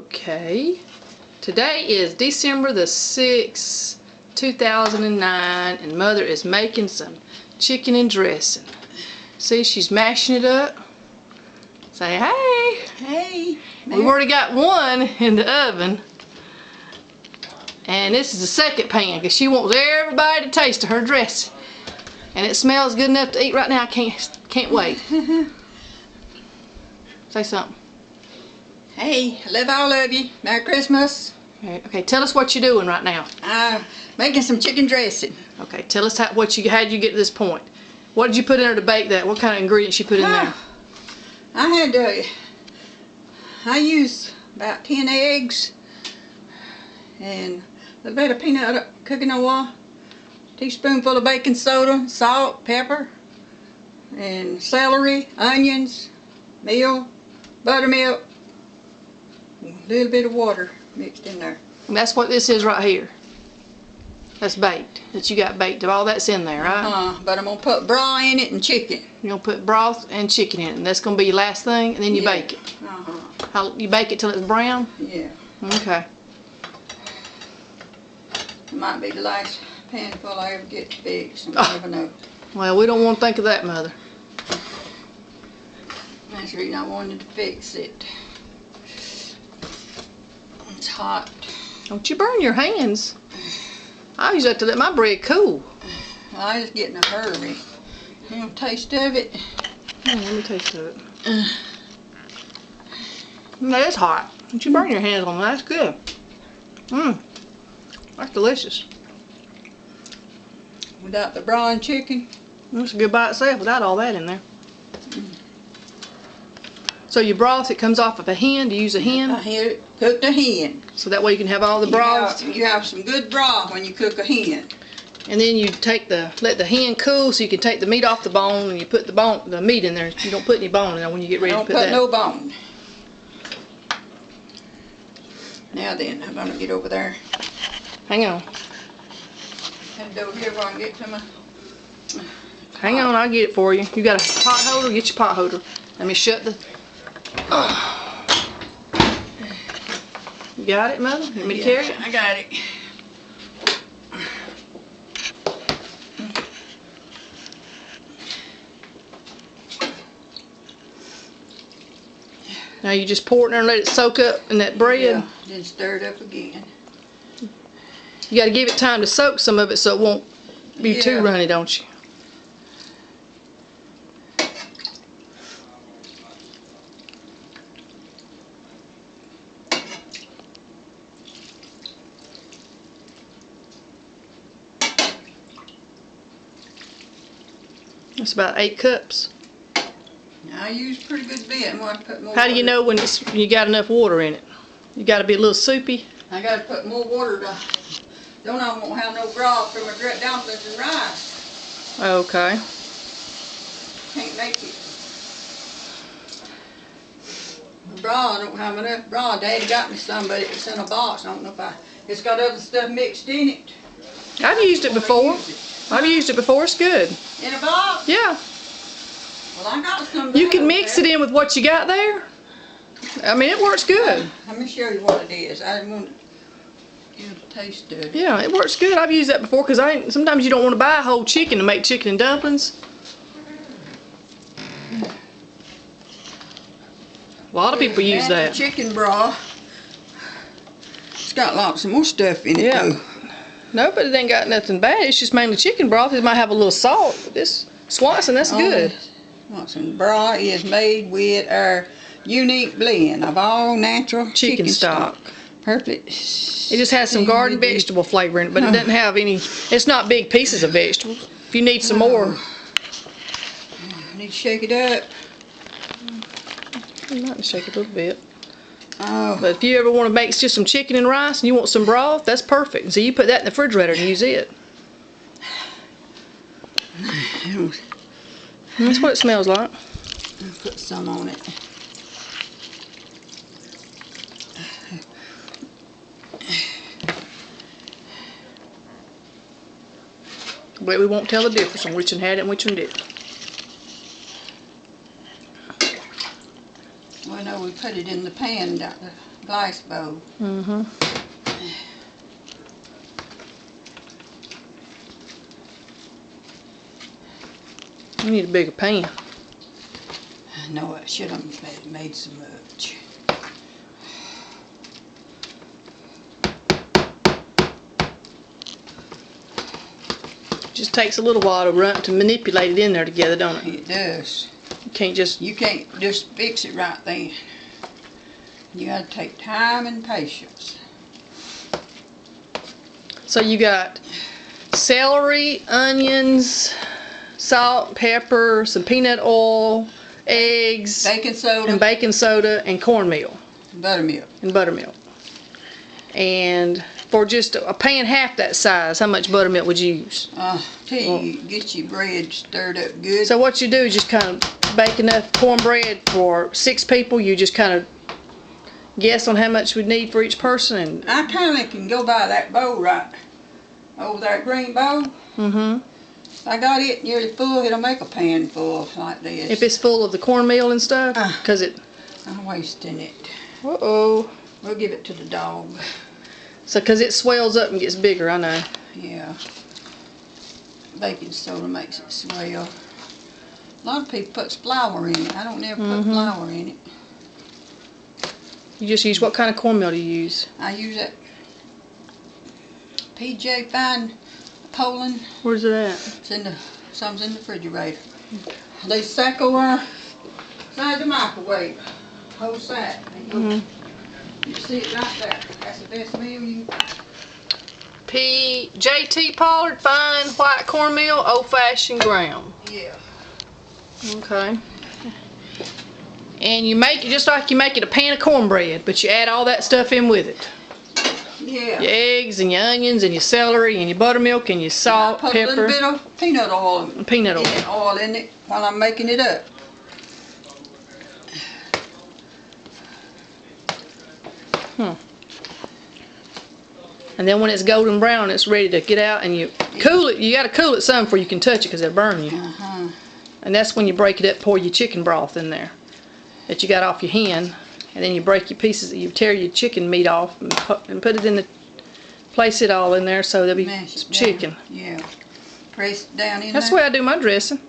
Okay. Today is December the 6th, 2009, and Mother is making some chicken and dressing. See, she's mashing it up. Say hey. Hey. We've already got one in the oven. And this is the second pan because she wants everybody to taste of her dressing. And it smells good enough to eat right now. I can't wait. Say something. Hey, I love all of you. Merry Christmas. Okay, tell us what you're doing right now. Making some chicken dressing. Okay, tell us how'd you get to this point. What did you put in there to bake that? What kind of ingredients you put in there? I used about 10 eggs and a little bit of peanut cooking oil, teaspoonful of baking soda, salt, pepper, and celery, onions, meal, buttermilk, a little bit of water mixed in there. And that's what this is right here. That's baked. That you got baked. All that's in there, right? But I'm going to put broth in it and chicken. You're going to put broth and chicken in it. And that's going to be your last thing, and then you bake it. You bake it till it's brown? Yeah. Okay. It might be the last panful I ever get fixed. I never know. Well, we don't want to think of that, Mother. That's the reason I wanted to fix it. It's hot. Don't you burn your hands. I usually have to let my bread cool. I just get in a hurry. You want a taste of it? Let me taste of it. No, it's hot. Don't you burn your hands on that. That's good. That's delicious. Without the broth and chicken? It's good by itself without all that in there. So your broth, it comes off of a hen. Do you use a hen? I cooked a hen. So that way you can have all the broth. You have some good broth when you cook a hen. And then you let the hen cool so you can take the meat off the bone and you put the meat in there. You don't put any bone in there when you get ready to put that. I don't put no bone. Now then, I'm going to get over there. Hang on. Head over here where I can get to my... Hang on, I'll get it for you. You got a pot holder? Get your pot holder. Let me shut the... You got it, Mother? You want me to carry it? I got it. Now you just pour it in there and let it soak up in that bread? Yeah, then stir it up again. You got to give it time to soak some of it so it won't be too runny, don't you? That's about 8 cups. I use a pretty good bit. I'm going to put more How do you know when you got enough water in it? You got to be a little soupy? I got to put more water to... Don't I won't have no broth for my dumplings and rice. Okay. Can't make it. The broth, I don't have enough broth. Daddy got me some, but it's in a box. I don't know if it's got other stuff mixed in it. I've used it before. I've used it before. It's good. In a box? Yeah. Well, I got some. You can mix it in with what you got there. I mean, it works good. Let me show you what it is. I didn't want to get a taste of it. Yeah, it works good. I've used that before because sometimes you don't want to buy a whole chicken to make chicken and dumplings. A lot of people use that. Chicken broth. It's got lots of more stuff in it. Yeah. Though. No, but it ain't got nothing bad. It's just mainly chicken broth. It might have a little salt. But this Swanson, that's good. Swanson broth is made with our unique blend of all natural chicken stock. Perfect. It just has some garden vegetable flavor in it, but it doesn't have any. It's not big pieces of vegetables. If you need some more, I need to shake it up. You might shake it a little bit. Oh. But if you ever want to make just some chicken and rice and you want some broth, that's perfect. So you put that in the refrigerator and use it. That's what it smells like. I'll put some on it. But we won't tell the difference on which one had it and which one didn't. Well, no, we put it in the pan glass bowl. Mm-hmm. You need a bigger pan. I know I should have made so much. Just takes a little while to manipulate it in there together, don't it? It does. You can't just... You can't just fix it right then. You gotta take time and patience. So you got celery, onions, salt, pepper, some peanut oil, eggs, Baking soda and baking soda, and cornmeal, and buttermilk. and buttermilk. And for just a pan half that size, how much buttermilk would you use? Till you get your bread stirred up good. So what you do is just kind of bake enough cornbread for 6 people. You just kind of guess on how much we need for each person, and I kind of can go by that bowl right over that green bowl. mm-hmm. I got it nearly full. It'll make a pan full like this. If it's full of the cornmeal and stuff, because it... I'm wasting it. Uh-oh. We'll give it to the dog. So, because it swells up and gets bigger, I know. Yeah. Baking soda makes it swell. A lot of people put flour in it. I don't never put flour in it. You just use, what kind of cornmeal do you use? I use that PJ Fine Poland. Where's it at? Some's in the refrigerator. They sack over inside the microwave. Whole sack. You see it right there. That's the best meal you... JT Pollard Fine White Cornmeal, old-fashioned ground. Yeah. Okay. And you make it just like you make it a pan of cornbread, but you add all that stuff in with it. Yeah. Your eggs and your onions and your celery and your buttermilk and your salt, put pepper, a little bit of peanut oil. and peanut oil. Oil in it while I'm making it up. And then when it's golden brown, it's ready to get out, and you cool it. You got to cool it some before you can touch it, because it'll burn you. And that's when you break it up, pour your chicken broth in there that you got off your hen, and then you break your pieces. You tear your chicken meat off and put it in the. Place it all in there so there'll be Mash it some down. chicken. Yeah. Press it down in That's the there. way I do my dressing.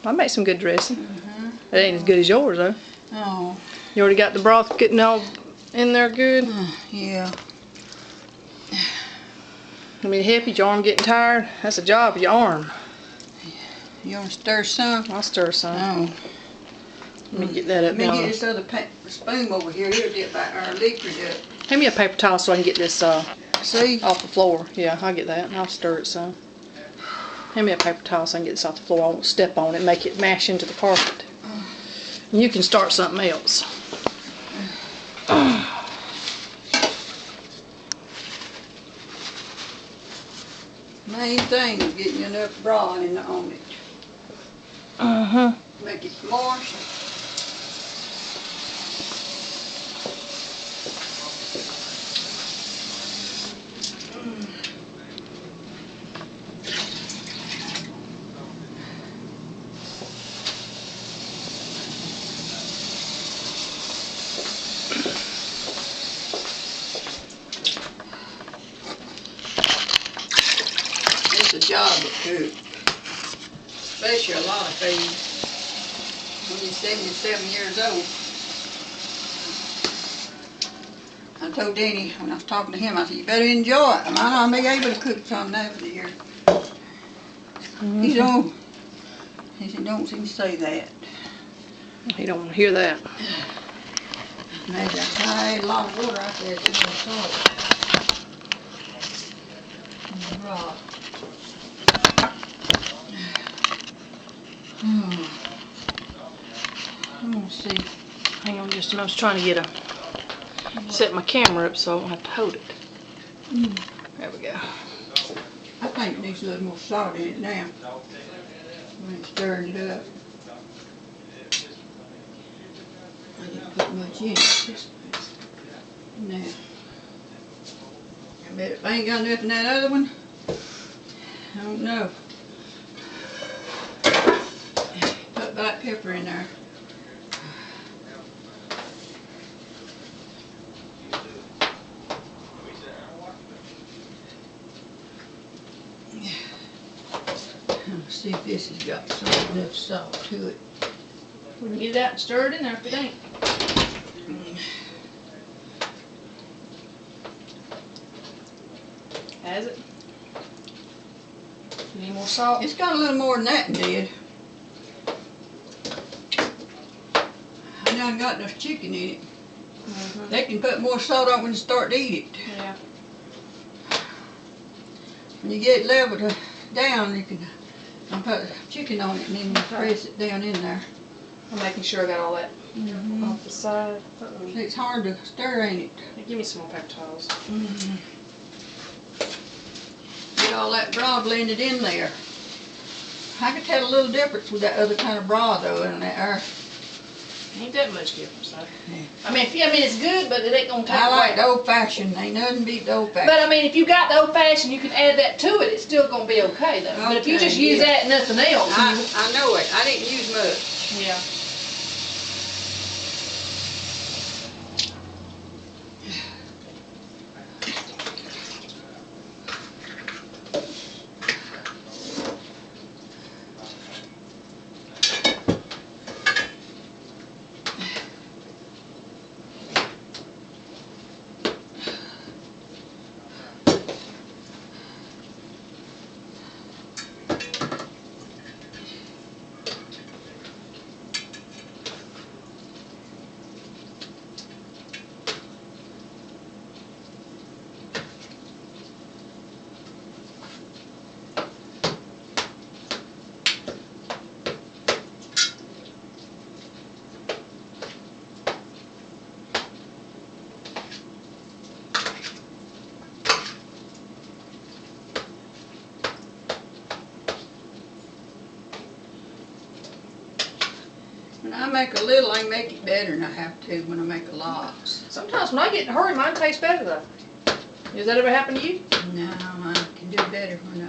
I make some good dressing. It ain't as good as yours though. Oh. You already got the broth getting all in there good. Yeah. I mean, happy your arm getting tired. That's a job of your arm. You want to stir some? I'll stir some. Oh. Let me get that up Let me now. get this other spoon over here. It'll get back our liquid up. Hand me a paper towel so I can get this See? off the floor. Yeah, I'll get that and I'll stir it some. Hand me a paper towel so I can get this off the floor. I won't step on it and make it mash into the carpet. And you can start something else. Main thing is getting enough broth on it. Make it moist. It's a job to cook, especially a lot of things. When you're 77 years old. I told Danny when I was talking to him, I said, you better enjoy it. I might not be able to cook something over the year. He don't. He said, don't even say that. You don't want to hear that. Maybe I had a lot of water out there. It's gonna salt. Right. I'm gonna see. Hang on just a minute. I was trying to set my camera up so I don't have to hold it. There we go. I think it needs a little more salt in it now. When it's stirring it up. I didn't put much in it. Now. I bet if I ain't got enough in that other one, I don't know. Put black pepper in there. see if this has got some enough salt to it. We can get it out and stir it in there if it ain't. Has it? You need more salt? It's got a little more than that it did. I done got enough chicken in it. Mm-hmm. They can put more salt on when they start to eat it. Yeah. When you get it leveled down, you can put chicken on it and then press it down in there. I'm making sure I got all that off the side. See, it's hard to stir, ain't it? Hey, give me some more paper towels. Get all that broth blended in there. I can tell a little difference with that other kind of broth though in there. Ain't that much difference though. Yeah. I mean, it's good, but it ain't gonna take I like away. the old fashioned. Ain't nothing beat the old fashioned. But I mean, if you got the old fashioned, you can add that to it. It's still gonna be okay though. But if you Okay, just use yeah. that and nothing else, I know it. I didn't use much. yeah. When I make a little, I make it better than I have to when I make a lot. Sometimes when I get in a hurry, mine tastes better though. Does that ever happen to you? No, I can do better when I